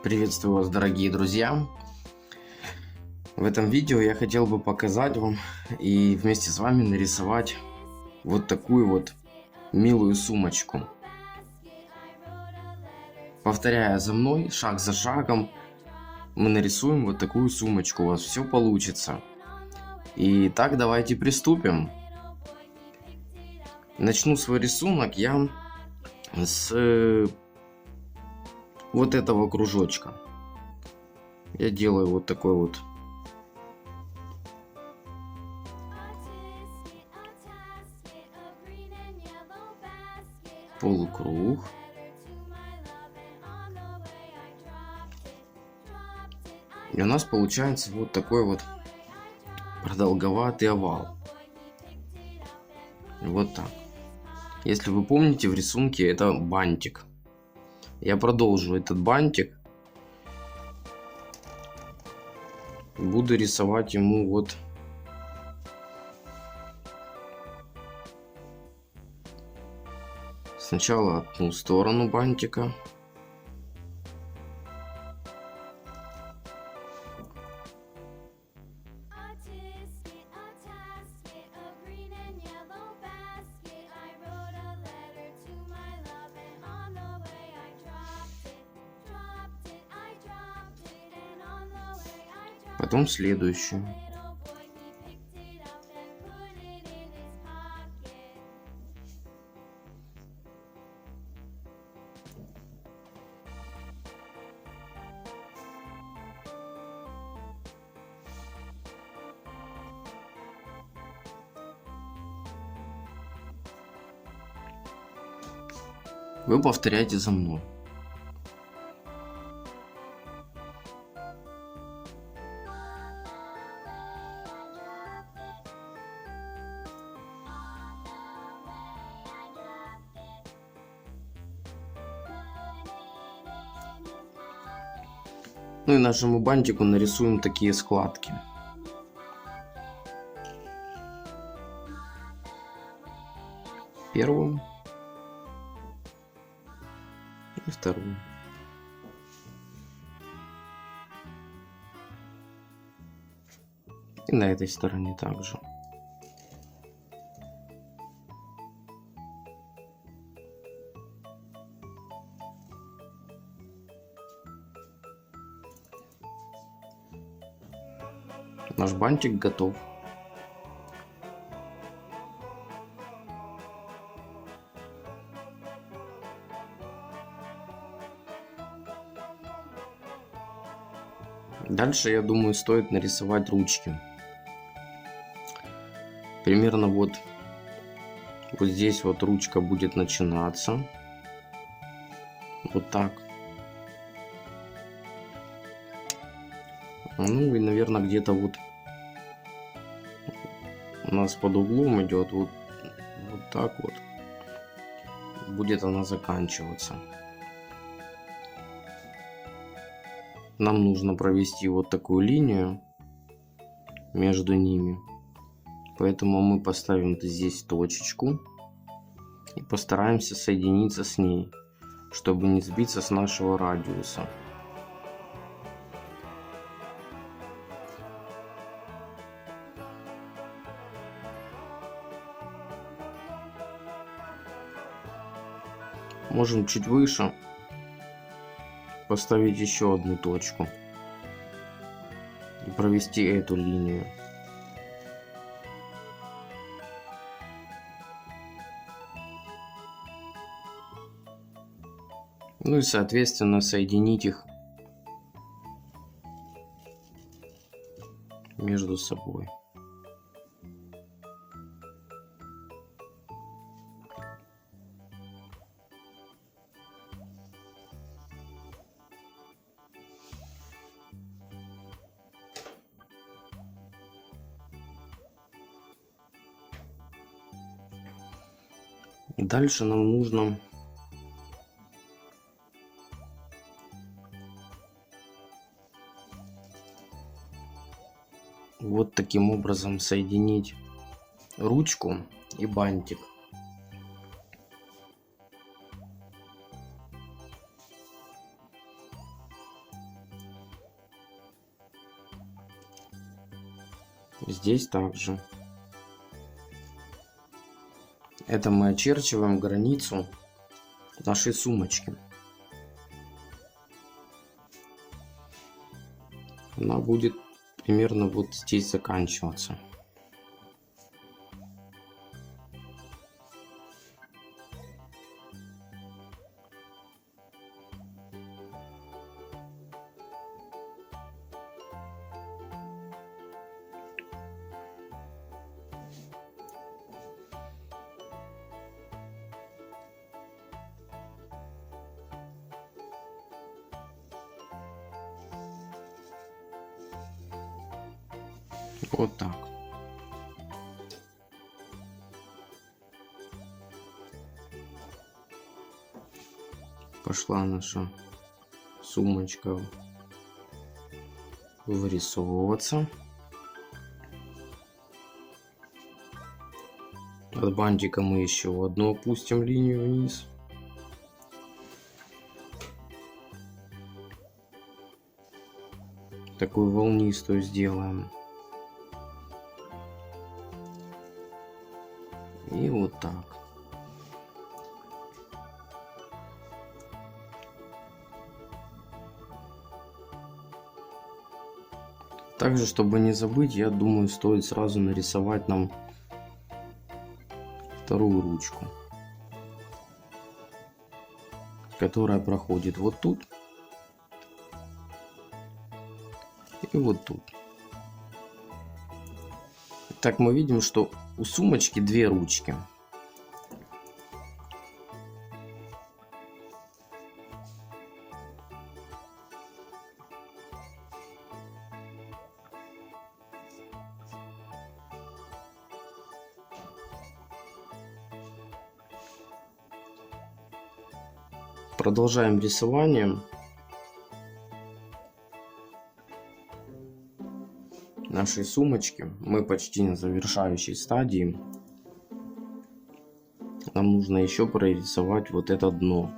Приветствую вас, дорогие друзья! В этом видео я хотел бы показать вам и вместе с вами нарисовать вот такую вот милую сумочку. Повторяя за мной, шаг за шагом, мы нарисуем вот такую сумочку. У вас все получится. Итак, давайте приступим. Начну свой рисунок я с вот этого кружочка. Я делаю вот такой вот полукруг. И у нас получается вот такой вот продолговатый овал. Вот так. Если вы помните, в рисунке это бантик. Я продолжу этот бантик. Буду рисовать ему вот сначала одну сторону бантика. Потом следующую. Вы повторяете за мной. Ну и нашему бантику нарисуем такие складки. Первую и вторую. И на этой стороне также. Наш бантик готов. Дальше, я думаю, стоит нарисовать ручки. Примерно вот здесь вот ручка будет начинаться. Вот так. Ну и, наверное, где-то вот у нас под углом идет вот так вот. Будет она заканчиваться. Нам нужно провести вот такую линию между ними. Поэтому мы поставим здесь точечку и постараемся соединиться с ней, чтобы не сбиться с нашего радиуса. Можем чуть выше поставить еще одну точку и провести эту линию. Ну и соответственно соединить их между собой. Дальше нам нужно вот таким образом соединить ручку и бантик. Здесь также. Это мы очерчиваем границу нашей сумочки. Она будет примерно вот здесь заканчиваться. Вот так. Пошла наша сумочка вырисовываться. От бантика мы еще одну опустим линию вниз. Такую волнистую сделаем. И вот так. Также, чтобы не забыть, я думаю, стоит сразу нарисовать нам вторую ручку, которая проходит вот тут и вот тут. Так мы видим, что у сумочки две ручки. Продолжаем рисование нашей сумочки. Мы почти на завершающей стадии. Нам нужно еще прорисовать вот это дно.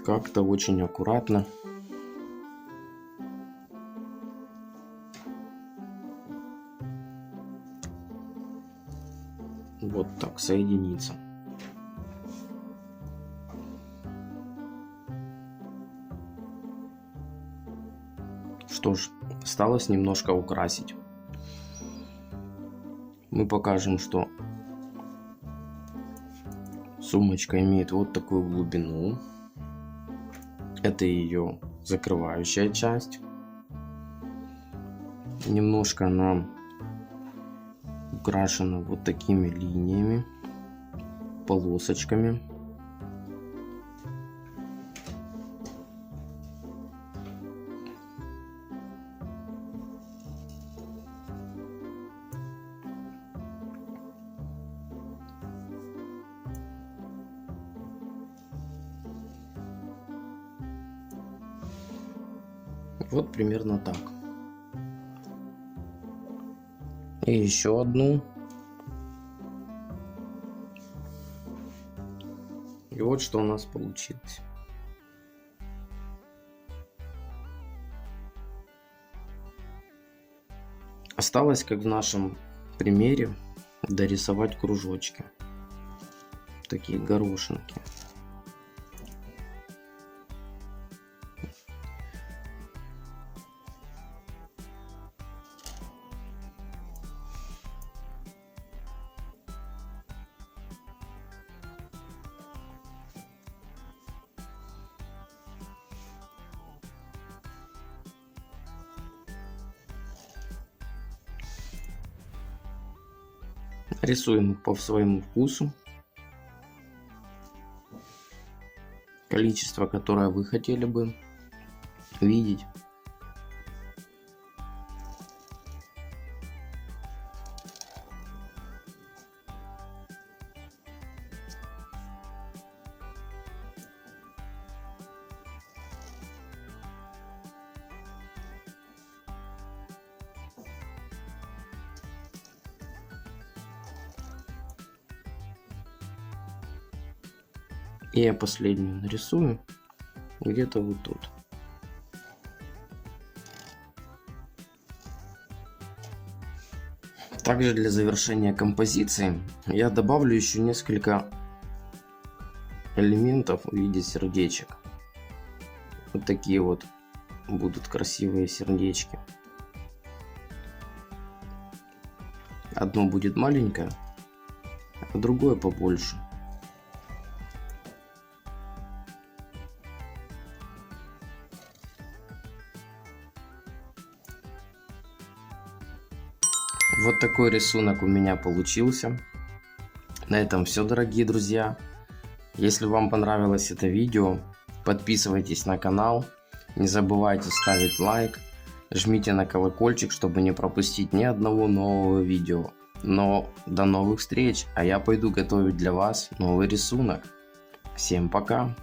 Как-то очень аккуратно. Вот так соединиться. Что ж, осталось немножко украсить. Мы покажем, что сумочка имеет вот такую глубину. Это ее закрывающая часть. Немножко она украшена вот такими линиями, полосочками. Вот примерно так. И еще одну. И вот что у нас получилось. Осталось, как в нашем примере, дорисовать кружочки. Такие горошинки. Рисуем их по своему вкусу. Количество, которое вы хотели бы видеть. И я последнюю нарисую где-то вот тут. Также для завершения композиции я добавлю еще несколько элементов в виде сердечек. Вот такие вот будут красивые сердечки. Одно будет маленькое, а другое побольше. Вот такой рисунок у меня получился. На этом все, дорогие друзья. Если вам понравилось это видео, подписывайтесь на канал. Не забывайте ставить лайк. Жмите на колокольчик, чтобы не пропустить ни одного нового видео. Но до новых встреч, а я пойду готовить для вас новый рисунок. Всем пока!